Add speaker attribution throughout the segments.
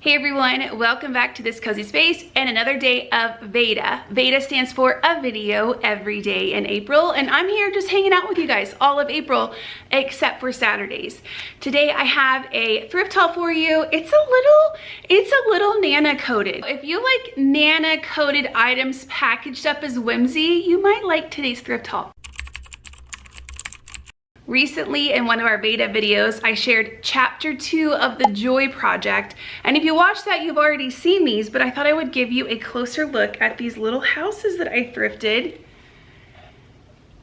Speaker 1: Hey everyone, welcome back to this cozy space and another day of VEDA. VEDA stands for a video every day in April, and I'm here just hanging out with you guys all of April except for Saturdays. Today I have a thrift haul for you. It's a little Nanna coated. If you like Nanna coated items packaged up as whimsy, you might like today's thrift haul. Recently, in one of our VEDA videos, I shared chapter 2 of the Joy Project. And if you watched that, you've already seen these, but I thought I would give you a closer look at these little houses that I thrifted.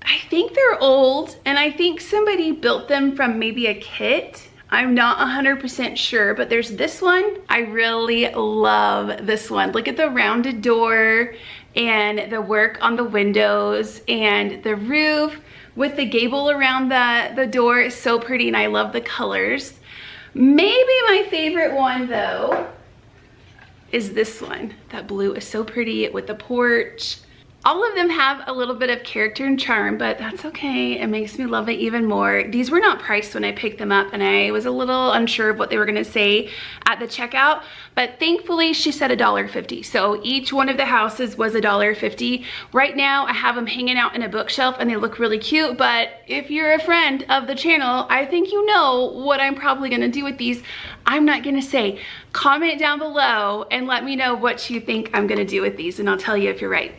Speaker 1: I think they're old, and I think somebody built them from maybe a kit. I'm not 100% sure, but there's this one. I really love this one. Look at the rounded door and the work on the windows and the roof with the gable around the door is so pretty, and I love the colors. Maybe my favorite one though is this one. That blue is so pretty with the porch. All of them have a little bit of character and charm, but that's okay. It makes me love it even more. These were not priced when I picked them up, and I was a little unsure of what they were gonna say at the checkout, but thankfully she said $1.50. So each one of the houses was $1.50. Right now I have them hanging out in a bookshelf and they look really cute, but if you're a friend of the channel, I think you know what I'm probably gonna do with these. I'm not gonna say. Comment down below and let me know what you think I'm gonna do with these, and I'll tell you if you're right.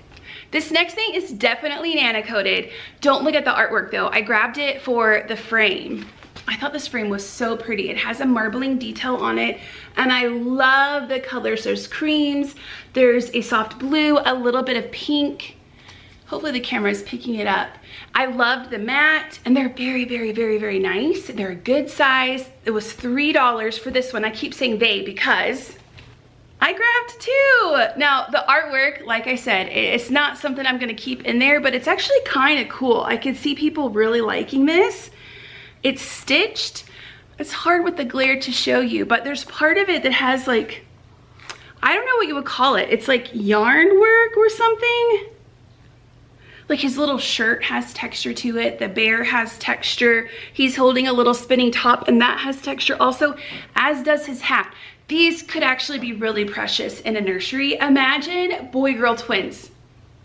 Speaker 1: This next thing is definitely Nanna coated. Don't look at the artwork though. I grabbed it for the frame. I thought this frame was so pretty. It has a marbling detail on it, and I love the colors. There's creams, there's a soft blue, a little bit of pink. Hopefully the camera is picking it up. I loved the mat, and they're very, very, very, very nice. They're a good size. It was $3 for this one. I keep saying they because I grabbed two. Now the artwork, like I said, it's not something I'm gonna keep in there, but it's actually kind of cool. I could see people really liking this. It's stitched. It's hard with the glare to show you, but there's part of it that has like, I don't know what you would call it. It's like yarn work or something. Like his little shirt has texture to it. The bear has texture. He's holding a little spinning top, and that has texture also, as does his hat. These could actually be really precious in a nursery. Imagine boy-girl twins.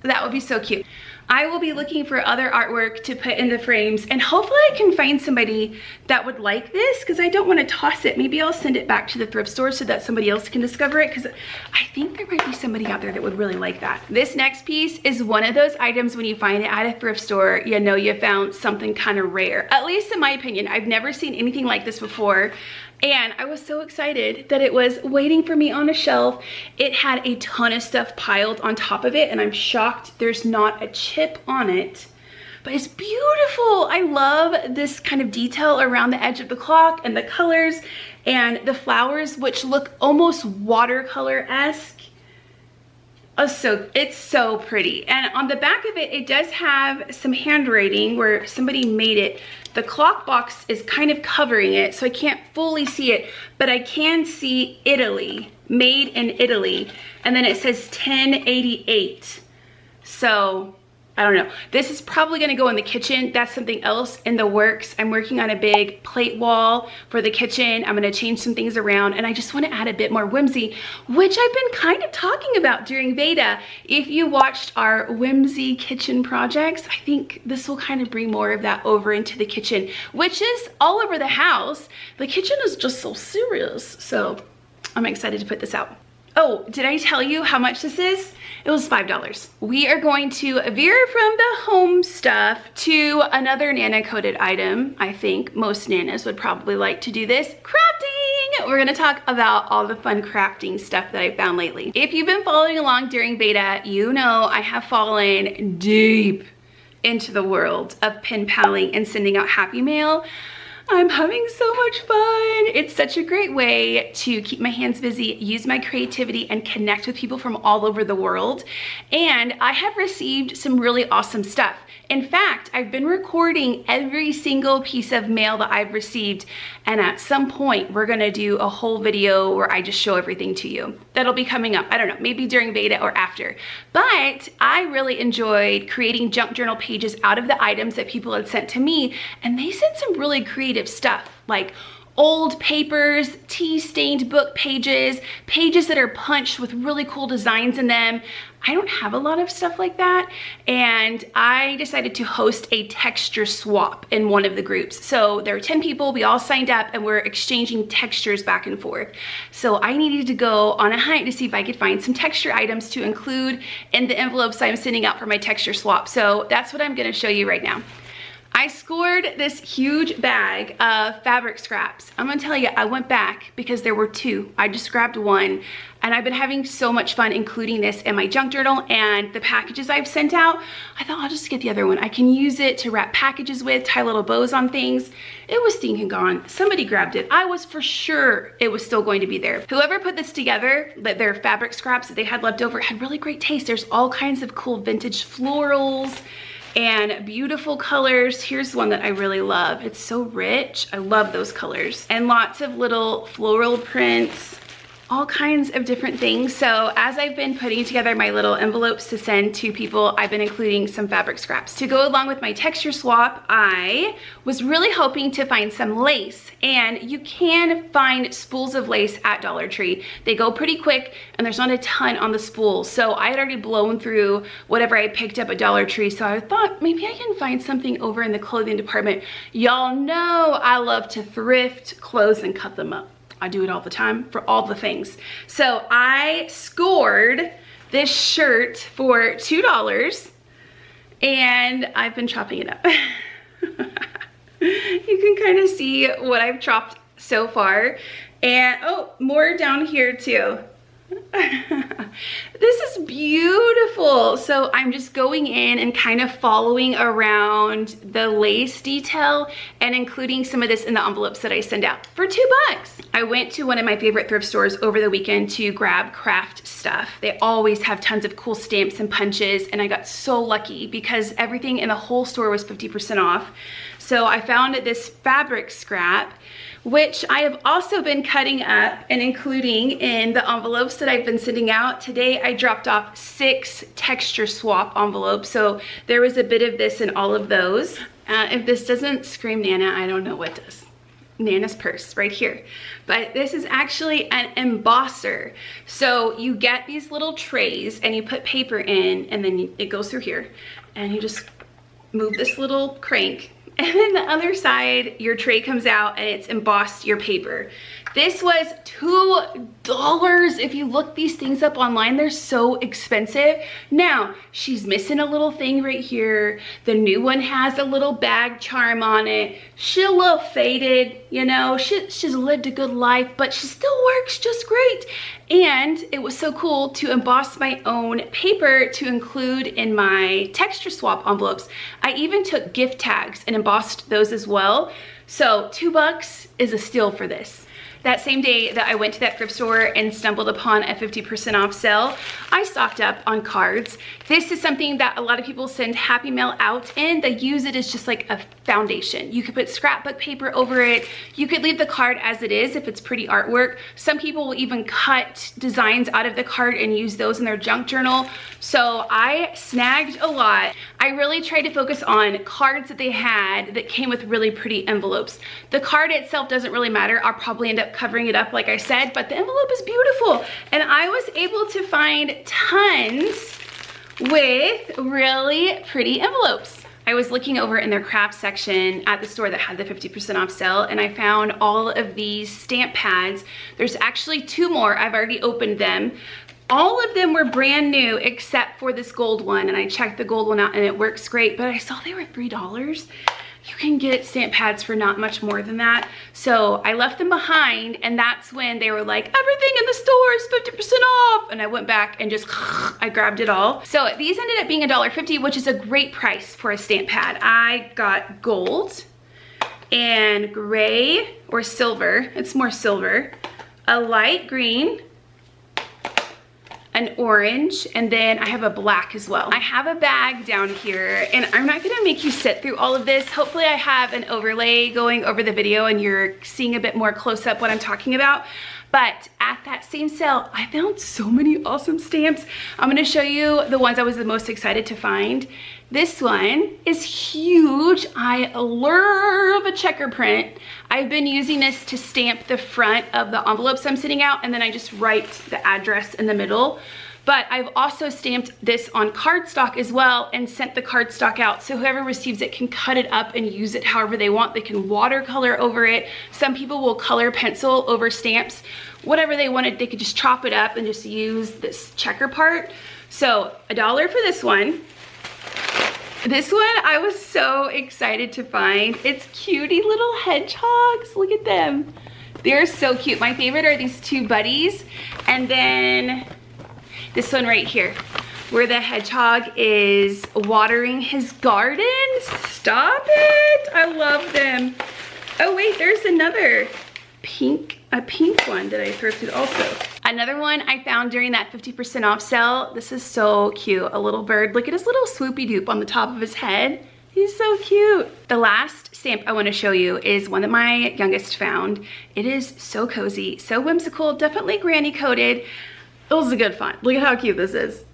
Speaker 1: That would be so cute. I will be looking for other artwork to put in the frames, and hopefully I can find somebody that would like this, because I don't want to toss it. Maybe I'll send it back to the thrift store so that somebody else can discover it, because I think there might be somebody out there that would really like that. This next piece is one of those items when you find it at a thrift store, you know you found something kind of rare. At least in my opinion. I've never seen anything like this before. And I was so excited that it was waiting for me on a shelf. It had a ton of stuff piled on top of it, and I'm shocked there's not a chip on it. But it's beautiful. I love this kind of detail around the edge of the clock and the colors and the flowers, which look almost watercolor-esque. Oh, it's so pretty. And on the back of it, it does have some handwriting where somebody made it. The clock box is kind of covering it, so I can't fully see it, but I can see Italy, made in Italy. And then it says 1088. So I don't know. This is probably gonna go in the kitchen. That's something else in the works. I'm working on a big plate wall for the kitchen. I'm gonna change some things around, and I just wanna add a bit more whimsy, which I've been kind of talking about during VEDA. If you watched our whimsy kitchen projects, I think this will kind of bring more of that over into the kitchen, which is all over the house. The kitchen is just so serious. So I'm excited to put this out. Oh, did I tell you how much this is? It was $5. We are going to veer from the home stuff to another Nanna coated item. I think most Nannas would probably like to do this. Crafting! We're gonna talk about all the fun crafting stuff that I found lately. If you've been following along during VEDA, you know I have fallen deep into the world of pen paling and sending out happy mail. I'm having so much fun. It's such a great way to keep my hands busy, use my creativity, and connect with people from all over the world. And I have received some really awesome stuff. In fact, I've been recording every single piece of mail that I've received, and at some point we're gonna do a whole video where I just show everything to you. That'll be coming up, I don't know, maybe during VEDA or after. But I really enjoyed creating junk journal pages out of the items that people had sent to me, and they sent some really creative stuff, like old papers, tea-stained book pages, pages that are punched with really cool designs in them. I don't have a lot of stuff like that, and I decided to host a texture swap in one of the groups. So there were 10 people, we all signed up, and we're exchanging textures back and forth. So I needed to go on a hunt to see if I could find some texture items to include in the envelopes I'm sending out for my texture swap. So that's what I'm gonna show you right now. I scored this huge bag of fabric scraps. I'm gonna tell you, I went back because there were 2. I just grabbed 1, and I've been having so much fun including this in my junk journal and the packages I've sent out. I thought I'll just get the other one. I can use it to wrap packages with, tie little bows on things. It was stinking gone. Somebody grabbed it. I was for sure it was still going to be there. Whoever put this together, that their fabric scraps that they had left over, had really great taste. There's all kinds of cool vintage florals and beautiful colors. Here's one that I really love. It's so rich. I love those colors. And lots of little floral prints, all kinds of different things. So as I've been putting together my little envelopes to send to people, I've been including some fabric scraps. To go along with my texture swap, I was really hoping to find some lace, and you can find spools of lace at Dollar Tree. They go pretty quick, and there's not a ton on the spools. So I had already blown through whatever I picked up at Dollar Tree, so I thought maybe I can find something over in the clothing department. Y'all know I love to thrift clothes and cut them up. I do it all the time for all the things. So I scored this shirt for $2, and I've been chopping it up. You can kind of see what I've chopped so far. And oh, more down here too. This is beautiful. So I'm just going in and kind of following around the lace detail and including some of this in the envelopes that I send out for $2. I went to one of my favorite thrift stores over the weekend to grab craft stuff. They always have tons of cool stamps and punches, and I got so lucky because everything in the whole store was 50% off. So I found this fabric scrap, which I have also been cutting up and including in the envelopes that I've been sending out. Today I dropped off 6 texture swap envelopes, so there was a bit of this in all of those. If this doesn't scream Nana, I don't know what does. Nana's purse right here. But this is actually an embosser. So you get these little trays and you put paper in, and then it goes through here, and you just move this little crank, and then the other side, your tray comes out and it's embossed your paper. This was $2. If you look these things up online, they're so expensive. Now, she's missing a little thing right here. The new one has a little bag charm on it. She's a little faded, you know. She's lived a good life, but she still works just great. And it was so cool to emboss my own paper to include in my texture swap envelopes. I even took gift tags and embossed those as well. So $2 is a steal for this. That same day that I went to that thrift store and stumbled upon a 50% off sale, I stocked up on cards. This is something that a lot of people send Happy Mail out in. They use it as just like a foundation. You could put scrapbook paper over it. You could leave the card as it is if it's pretty artwork. Some people will even cut designs out of the card and use those in their junk journal. So I snagged a lot. I really tried to focus on cards that they had that came with really pretty envelopes. The card itself doesn't really matter. I'll probably end up covering it up like I said, but the envelope is beautiful. And I was able to find tons with really pretty envelopes. I was looking over in their craft section at the store that had the 50% off sale, and I found all of these stamp pads. There's actually 2 more. I've already opened them. All of them were brand new except for this gold one, and I checked the gold one out and it works great, but I saw they were $3. You can get stamp pads for not much more than that. So I left them behind, and that's when they were like, everything in the store is 50% off. And I went back and just, I grabbed it all. So these ended up being $1.50, which is a great price for a stamp pad. I got gold and gray or silver. It's more silver. A light green, an orange, and then I have a black as well. I have a bag down here, and I'm not gonna make you sit through all of this. Hopefully I have an overlay going over the video and you're seeing a bit more close up what I'm talking about. But at that same sale, I found so many awesome stamps. I'm gonna show you the ones I was the most excited to find. This one is huge. I love a checker print. I've been using this to stamp the front of the envelopes I'm sending out, and then I just write the address in the middle. But I've also stamped this on cardstock as well and sent the cardstock out, so whoever receives it can cut it up and use it however they want. They can watercolor over it. Some people will color pencil over stamps. Whatever they wanted, they could just chop it up and just use this checker part. So $1 for this one. This one I was so excited to find. It's cutie little hedgehogs. Look at them. They're so cute. My favorite are these two buddies. And then this one right here, where the hedgehog is watering his garden. Stop it. I love them. Oh wait, there's another a pink one that I thrifted also. Another one I found during that 50% off sale. This is so cute. A little bird. Look at his little swoopy doop on the top of his head. He's so cute. The last stamp I want to show you is one that my youngest found. It is so cozy, so whimsical, definitely granny coated. It was a good find. Look at how cute this is.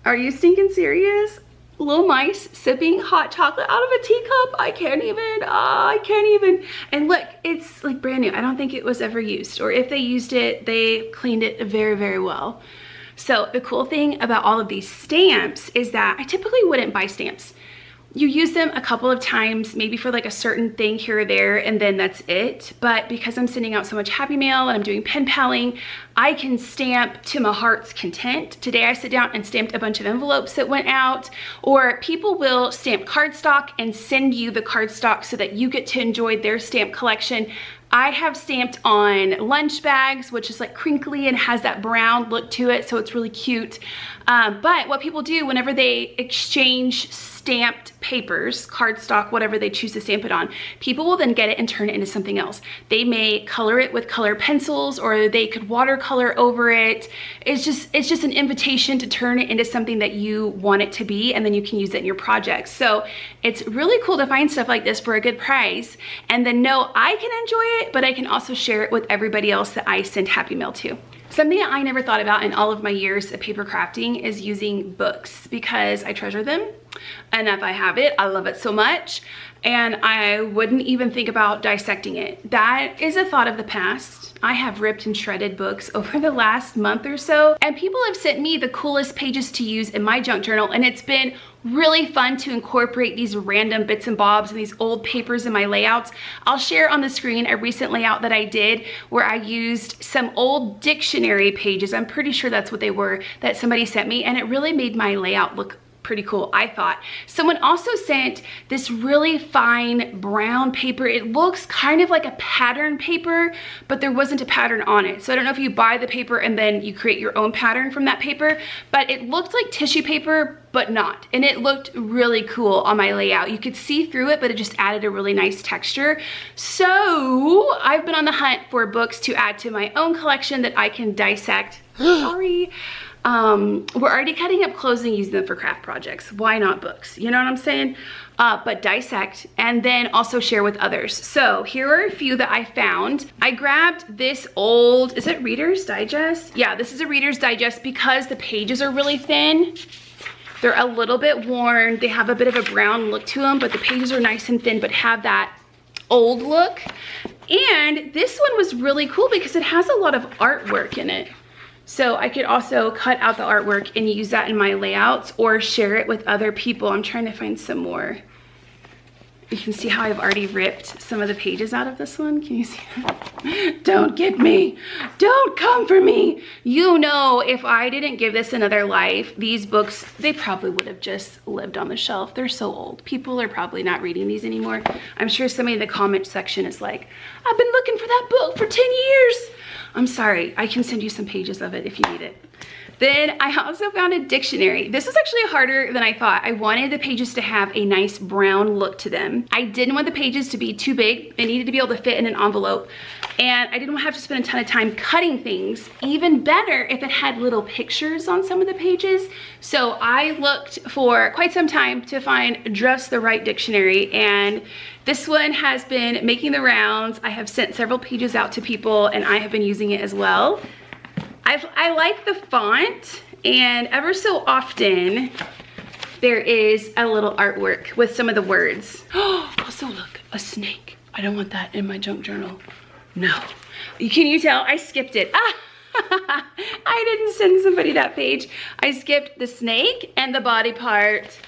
Speaker 1: Are you stinking serious? Little mice sipping hot chocolate out of a teacup. I can't even. And look, it's like brand new. I don't think it was ever used, or if they used it, they cleaned it very, very well. So the cool thing about all of these stamps is that I typically wouldn't buy stamps. You use them a couple of times, maybe for like a certain thing here or there, and then that's it. But because I'm sending out so much happy mail and I'm doing pen paling, I can stamp to my heart's content. Today I sit down and stamped a bunch of envelopes that went out, or people will stamp cardstock and send you the cardstock so that you get to enjoy their stamp collection. I have stamped on lunch bags, which is like crinkly and has that brown look to it, so it's really cute. But what people do whenever they exchange stamped papers, cardstock, whatever they choose to stamp it on, people will then get it and turn it into something else. They may color it with color pencils, or they could watercolor over it. It's just an invitation to turn it into something that you want it to be, and then you can use it in your projects. So it's really cool to find stuff like this for a good price, and then know I can enjoy it, but I can also share it with everybody else that I send happy mail to. Something that I never thought about in all of my years of paper crafting is using books, because I treasure them, and if I have it, I love it so much, and I wouldn't even think about dissecting it. That is a thought of the past. I have ripped and shredded books over the last month or so, and people have sent me the coolest pages to use in my junk journal, and it's been really fun to incorporate these random bits and bobs and these old papers in my layouts. I'll share on the screen a recent layout that I did where I used some old dictionary pages. I'm pretty sure that's what they were, that somebody sent me, and it really made my layout look pretty cool, I thought. Someone also sent this really fine brown paper. It looks kind of like a pattern paper, but there wasn't a pattern on it. So I don't know if you buy the paper and then you create your own pattern from that paper, but it looked like tissue paper, but not. And it looked really cool on my layout. You could see through it, but it just added a really nice texture. So I've been on the hunt for books to add to my own collection that I can dissect. Sorry. We're already cutting up clothes and using them for craft projects. Why not books? You know what I'm saying? But dissect and then also share with others. So here are a few that I found. I grabbed this old, is it Reader's Digest? Yeah, this is a Reader's Digest because the pages are really thin. They're a little bit worn. They have a bit of a brown look to them, but the pages are nice and thin, but have that old look. And this one was really cool because it has a lot of artwork in it. So I could also cut out the artwork and use that in my layouts or share it with other people. I'm trying to find some more. You can see how I've already ripped some of the pages out of this one. Can you see that? Don't get me. Don't come for me. You know, if I didn't give this another life, these books, they probably would have just lived on the shelf. They're so old. People are probably not reading these anymore. I'm sure somebody in the comment section is like, I've been looking for that book for 10 years. I'm sorry, I can send you some pages of it if you need it. Then I also found a dictionary. This was actually harder than I thought. I wanted the pages to have a nice brown look to them. I didn't want the pages to be too big. It needed to be able to fit in an envelope. and I didn't have to spend a ton of time cutting things. Even better if it had little pictures on some of the pages. So I looked for quite some time to find just the right dictionary, and this one has been making the rounds. I have sent several pages out to people, and I have been using it as well. I like the font, and ever so often there is a little artwork with some of the words. Oh, also look, a snake. I don't want that in my junk journal. No. Can you tell? I skipped it. I didn't send somebody that page. I skipped the snake and the body part,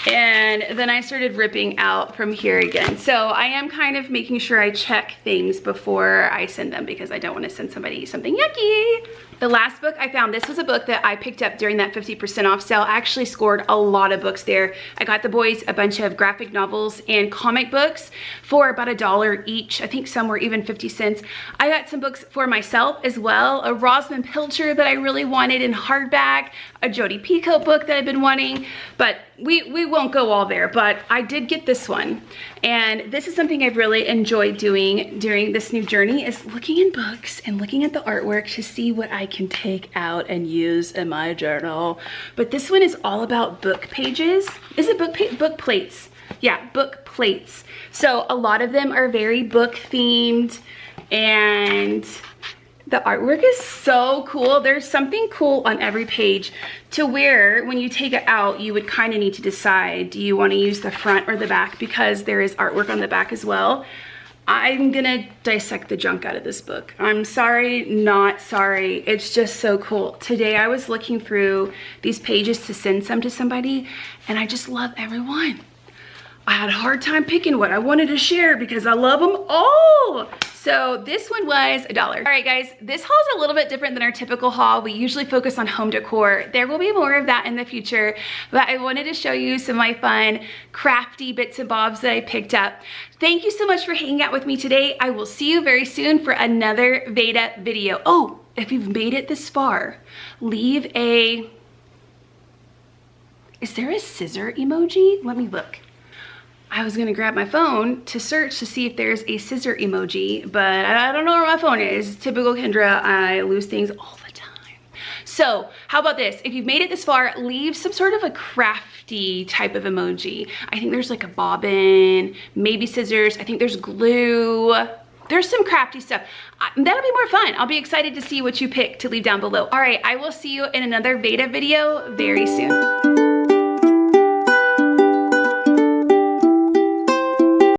Speaker 1: and then I started ripping out from here again. So I am kind of making sure I check things before I send them, because I don't want to send somebody something yucky. The last book I found, this was a book that I picked up during that 50% off sale. I actually scored a lot of books there. I got the boys a bunch of graphic novels and comic books for about $1 each. I think some were even 50 cents. I got some books for myself as well. A Rosamund Pilcher that I really wanted in hardback, a Jodi Picoult book that I've been wanting, but we won't go all there, but I did get this one. And this is something I've really enjoyed doing during this new journey, is looking in books and looking at the artwork to see what I can take out and use in my journal. But this one is all about book pages. Is it book plates? Yeah, book plates. So a lot of them are very book themed, and the artwork is so cool. There's something cool on every page to where when you take it out, you would kind of need to decide, do you want to use the front or the back, because there is artwork on the back as well. I'm gonna dissect the junk out of this book. I'm sorry, not sorry. It's just so cool. Today I was looking through these pages to send some to somebody, and I just love every one. I had a hard time picking what I wanted to share because I love them all. So this one was $1. All right, guys, this haul is a little bit different than our typical haul. We usually focus on home decor. There will be more of that in the future, but I wanted to show you some of my fun, crafty bits and bobs that I picked up. Thank you so much for hanging out with me today. I will see you very soon for another Veda video. Oh, if you've made it this far, leave a, is there a scissor emoji? Let me look. I was gonna grab my phone to search to see if there's a scissor emoji, but I don't know where my phone is. Typical Kendra, I lose things all the time. So how about this? If you've made it this far, leave some sort of a crafty type of emoji. I think there's like a bobbin, maybe scissors. I think there's glue. There's some crafty stuff. That'll be more fun. I'll be excited to see what you pick to leave down below. All right, I will see you in another Veda video very soon.